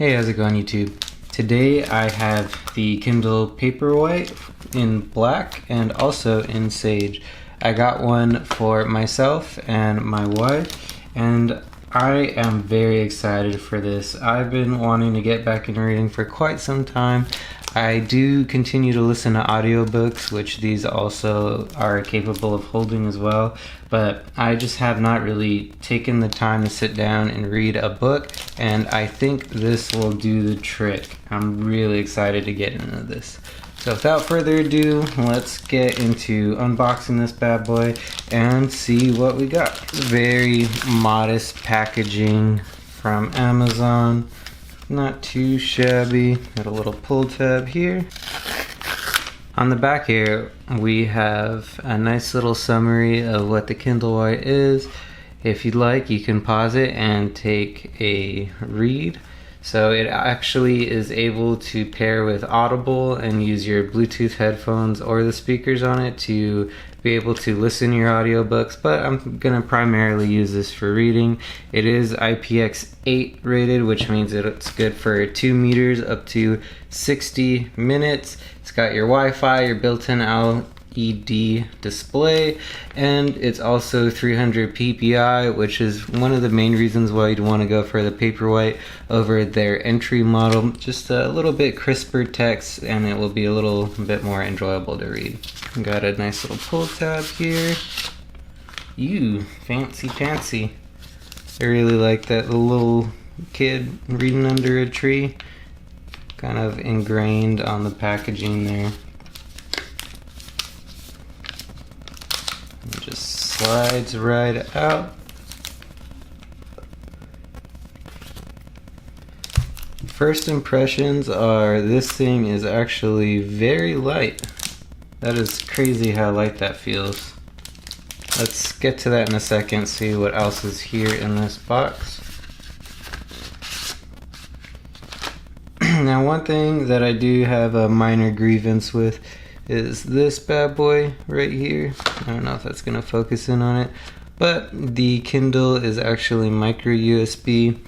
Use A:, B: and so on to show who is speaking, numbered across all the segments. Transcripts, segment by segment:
A: Hey, how's it going, YouTube? Today I have the Kindle Paperwhite in black and also in sage. I got one for myself and my wife, and I am very excited for this. I've been wanting to get back into reading for quite some time. I do continue to listen to audiobooks, which these also are capable of holding as well, but I just have not really taken the time to sit down and read a book, and I think this will do the trick. I'm really excited to get into this. So without further ado, let's get into unboxing this bad boy and see what we got. Very modest packaging from Amazon. Not too shabby. Got a little pull tab here. On the back here, we have a nice little summary of what the Kindle Paperwhite is. If you'd like, you can pause it and take a read. So it actually is able to pair with Audible and use your Bluetooth headphones or the speakers on it to be able to listen to your audiobooks, but I'm gonna primarily use this for reading. It is IPX8 rated, which means it's good for 2 meters up to 60 minutes. It's got your Wi-Fi, your built-in LED display, and it's also 300 PPI, which is one of the main reasons why you'd want to go for the Paperwhite over their entry model. Just a little bit crisper text, and it will be a little bit more enjoyable to read. Got a nice little pull tab here. Ew, fancy fancy. I really like that little kid reading under a tree. Kind of ingrained on the packaging there. It just slides right out. First impressions are this thing is actually very light. That is crazy how light that feels. Let's get to that in a second, see what else is here in this box. Now, one thing that I do have a minor grievance with is this bad boy right here. I don't know if that's gonna focus in on it, but the Kindle is actually micro USB.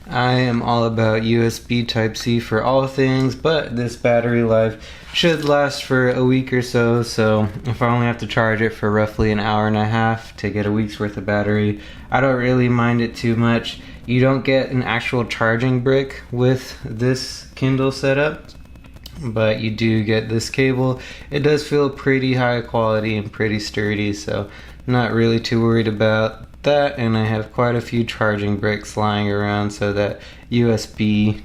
A: I am all about USB Type-C for all things, but this battery life should last for a week or so, so if I only have to charge it for roughly an hour and a half to get a week's worth of battery, I don't really mind it too much. You don't get an actual charging brick with this Kindle setup, but you do get this cable. It does feel pretty high quality and pretty sturdy, so not really too worried about that. And I have quite a few charging bricks lying around, so that USB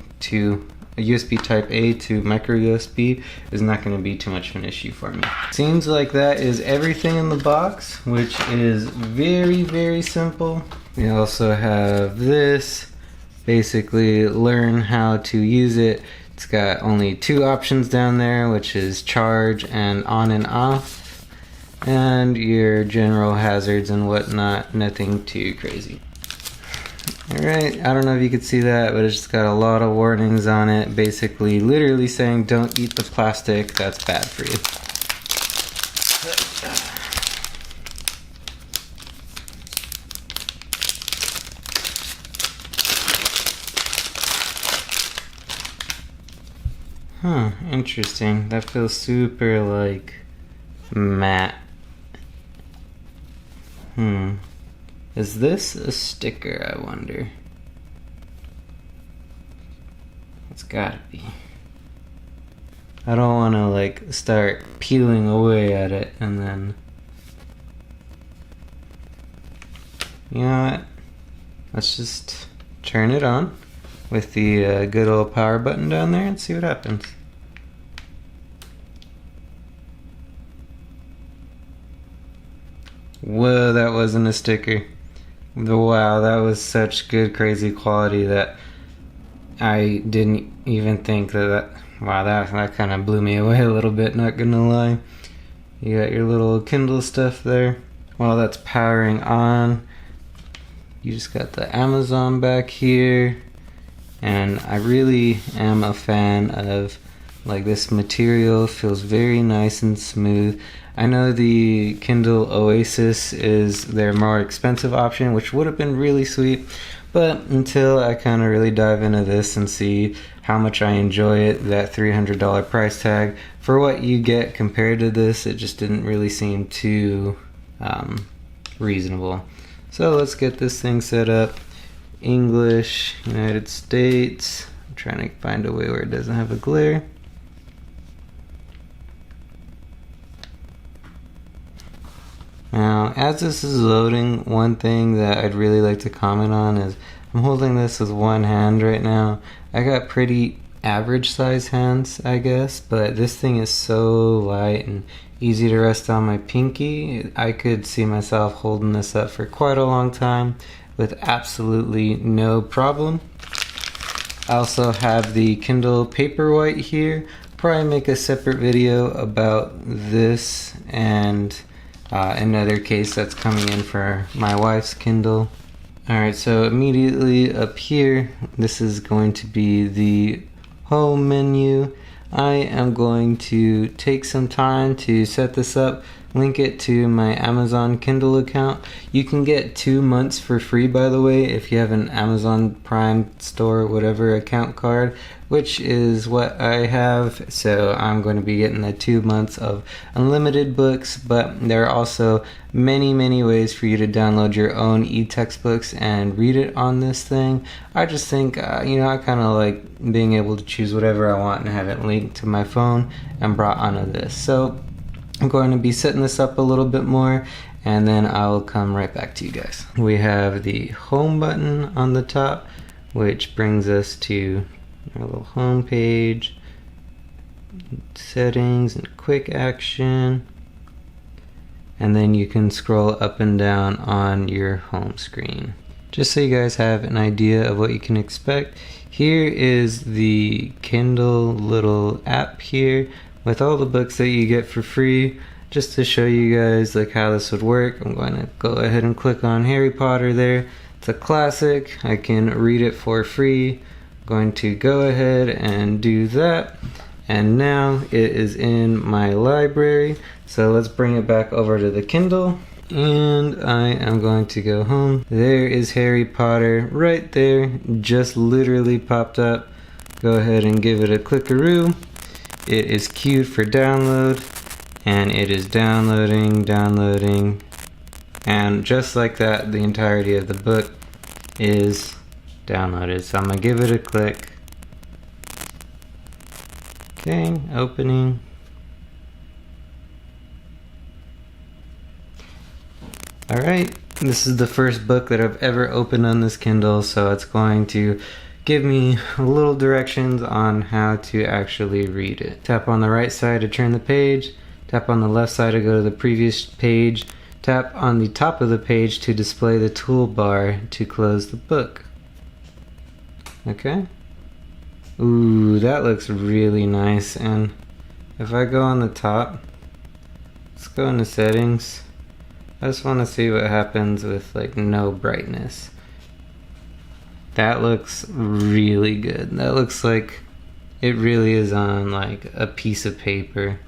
A: type A to micro USB is not going to be too much of an issue for me. Seems like that is everything in the box, which is very, very simple. We also have this, basically learn how to use it. It's got only 2 options down there, which is charge and on and off, and your general hazards and whatnot. Nothing too crazy. Alright, I don't know if you could see that, but it's just got a lot of warnings on it, basically literally saying don't eat the plastic, that's bad for you. Huh, interesting. That feels super, like, matte. Is this a sticker, I wonder? It's gotta be. I don't want to, like, start peeling away at it and then... You know what? Let's just turn it on with the good old power button down there and see what happens. Whoa, that wasn't a sticker. Wow, that was such good crazy quality that I didn't even think that wow, that kind of blew me away a little bit, not gonna lie. You got your little Kindle stuff there. While that's powering on, you just got the Amazon back here. And I really am a fan of, like, this material. Feels very nice and smooth. I know the Kindle Oasis is their more expensive option, which would have been really sweet, But until I kind of really dive into this and see how much I enjoy it, that $300 price tag, for what you get compared to this, it just didn't really seem too reasonable. So let's get this thing set up. English, United States. I'm trying to find a way where it doesn't have a glare. Now, as this is loading, one thing that I'd really like to comment on is I'm holding this with one hand right now. I got pretty average size hands, I guess, but this thing is so light and easy to rest on my pinky. I could see myself holding this up for quite a long time with absolutely no problem. I also have the Kindle Paperwhite here. Probably make a separate video about this and another case that's coming in for my wife's Kindle. Alright, so immediately up here, this is going to be the home menu. I am going to take some time to set this up, link it to my Amazon Kindle account. You can get 2 months for free, by the way, if you have an Amazon Prime Store, whatever account card, which is what I have. So I'm going to be getting the 2 months of unlimited books, but there are also many ways for you to download your own e-textbooks and read it on this thing. I just think, I kind of like being able to choose whatever I want and have it linked to my phone and brought onto this. So I'm going to be setting this up a little bit more, and then I'll come right back to you guys. We have the home button on the top, which brings us to our little home page, settings and quick action, and then you can scroll up and down on your home screen. Just so you guys have an idea of what you can expect, here is the Kindle little app here with all the books that you get for free. Just to show you guys like how this would work, I'm going to go ahead and click on Harry Potter there. It's a classic. I can read it for free. I'm going to go ahead and do that. And now it is in my library. So let's bring it back over to the Kindle. And I am going to go home. There is Harry Potter right there. Just literally popped up. Go ahead and give it a clickaroo. It is queued for download, and it is downloading, and just like that, the entirety of the book is downloaded. So I'm gonna give it a click. Okay, opening. Alright, this is the first book that I've ever opened on this Kindle, so it's going to give me little directions on how to actually read it. Tap on the right side to turn the page, tap on the left side to go to the previous page, tap on the top of the page to display the toolbar to close the book. Okay. Ooh, that looks really nice. And if I go on the top, let's go into settings. I just want to see what happens with like no brightness. That looks really good. That looks like it really is on like a piece of paper.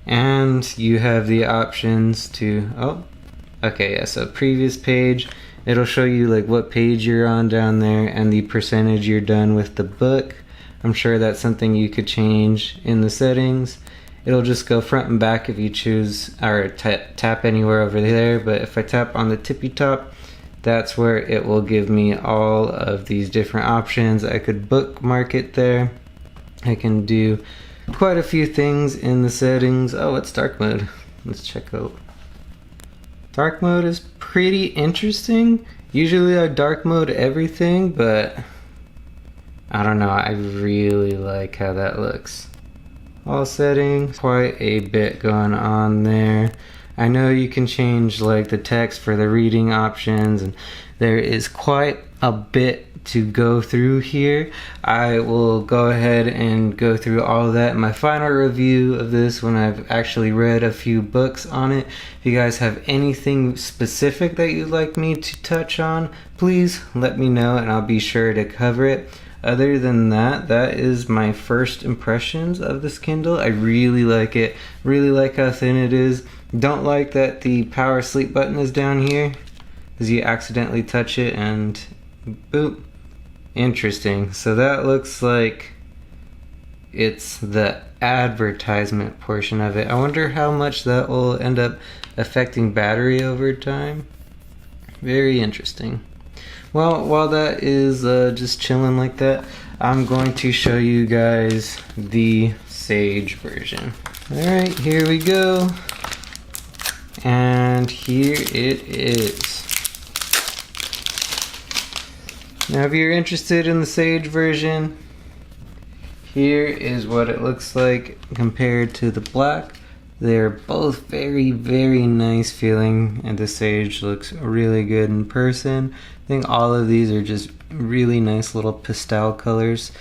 A: And you have the options to, so previous page, it'll show you like what page you're on down there and the percentage you're done with the book. I'm sure that's something you could change in the settings. It'll just go front and back if you choose, or tap anywhere over there, but if I tap on the tippy top, that's where it will give me all of these different options. I could bookmark it there. I can do quite a few things in the settings. Oh, it's dark mode. Let's check out. Dark mode is pretty interesting. Usually I dark mode everything, but I don't know, I really like how that looks. All settings, quite a bit going on there. I know you can change like the text for the reading options, and there is quite a bit to go through here. I will go ahead and go through all of that in my final review of this when I've actually read a few books on it. If you guys have anything specific that you'd like me to touch on, please let me know and I'll be sure to cover it. Other than that, that is my first impressions of this Kindle. I really like it. Really like how thin it is. Don't like that the power sleep button is down here, because you accidentally touch it and Boop. Interesting. So that looks like it's the advertisement portion of it. I wonder how much that will end up affecting battery over time. Very interesting. Well, while that is just chilling like that, I'm going to show you guys the Sage version. Alright, here we go. And here it is. Now if you're interested in the Sage version, here is what it looks like compared to the black. They're both very, very nice feeling, and the Sage looks really good in person. I think all of these are just really nice little pastel colors,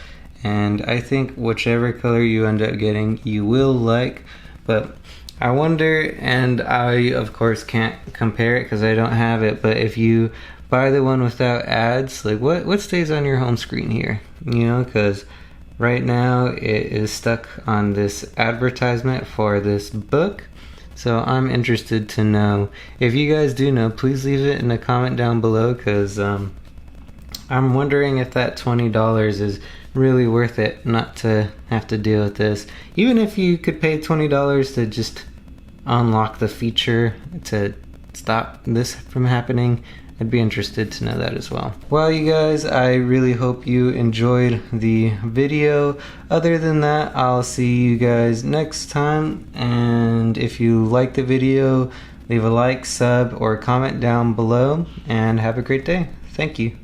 A: and I think whichever color you end up getting, you will like. But I wonder, and I of course can't compare it because I don't have it, but if you buy the one without ads, like what stays on your home screen here? You know, because right now it is stuck on this advertisement for this book. So I'm interested to know. If you guys do know, please leave it in a comment down below, because I'm wondering if that $20 is really worth it not to have to deal with this. Even if you could pay $20 to just unlock the feature to stop this from happening, I'd be interested to know that as well. Well, you guys, I really hope you enjoyed the video. Other than that, I'll see you guys next time. And if you like the video, leave a like, sub, or comment down below. And have a great day. Thank you.